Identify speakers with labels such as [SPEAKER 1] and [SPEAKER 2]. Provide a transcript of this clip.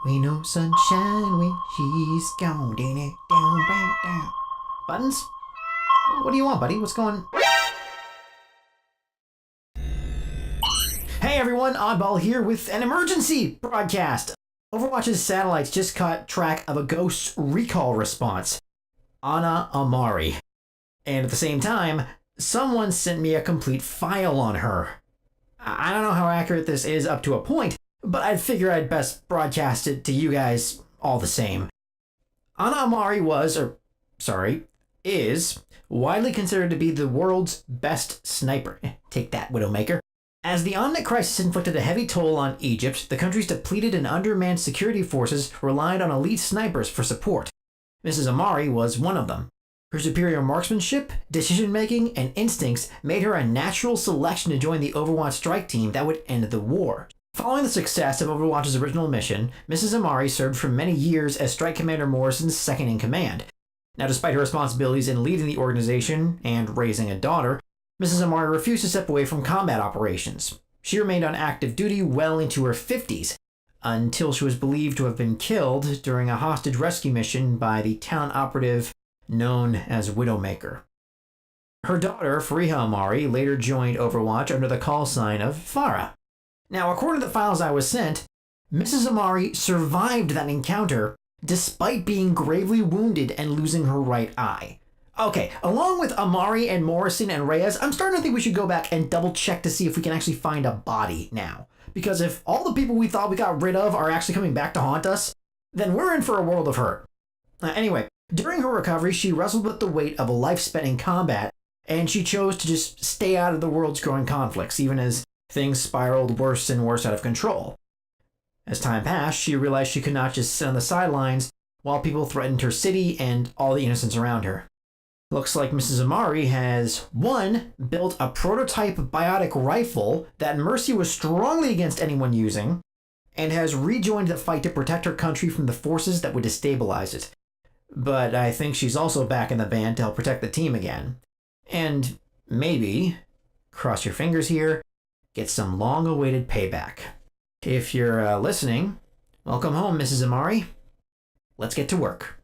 [SPEAKER 1] We know sunshine when she's gone. Down, down, down. Buttons? What do you want, buddy? What's going on? Hey everyone, Oddball here with an emergency broadcast. Overwatch's satellites just caught track of a ghost recall response. Ana Amari. And at the same time, someone sent me a complete file on her. I don't know how accurate this is up to a point, but I'd figure I'd best broadcast it to you guys all the same. Ana Amari is widely considered to be the world's best sniper. Take that, Widowmaker. As the Omnic crisis inflicted a heavy toll on Egypt, the country's depleted and undermanned security forces relied on elite snipers for support. Mrs. Amari was one of them. Her superior marksmanship, decision-making, and instincts made her a natural selection to join the Overwatch strike team that would end the war. Following the success of Overwatch's original mission, Mrs. Amari served for many years as Strike Commander Morrison's second-in-command. Now, despite her responsibilities in leading the organization and raising a daughter, Mrs. Amari refused to step away from combat operations. She remained on active duty well into her 50s, until she was believed to have been killed during a hostage rescue mission by the town operative known as Widowmaker. Her daughter, Fariha Amari, later joined Overwatch under the call sign of Farah. Now, according to the files I was sent, Mrs. Amari survived that encounter despite being gravely wounded and losing her right eye. Okay, along with Amari and Morrison and Reyes, I'm starting to think we should go back and double check to see if we can actually find a body now. Because if all the people we thought we got rid of are actually coming back to haunt us, then we're in for a world of hurt. Anyway, during her recovery, she wrestled with the weight of a life spent in combat, and she chose to just stay out of the world's growing conflicts, even as things spiraled worse and worse out of control. As time passed, she realized she could not just sit on the sidelines while people threatened her city and all the innocents around her. Looks like Mrs. Amari has, 1, built a prototype biotic rifle that Mercy was strongly against anyone using, and has rejoined the fight to protect her country from the forces that would destabilize it. But I think she's also back in the band to help protect the team again. And maybe, cross your fingers here, get some long-awaited payback. If you're listening, welcome home, Mrs. Amari. Let's get to work.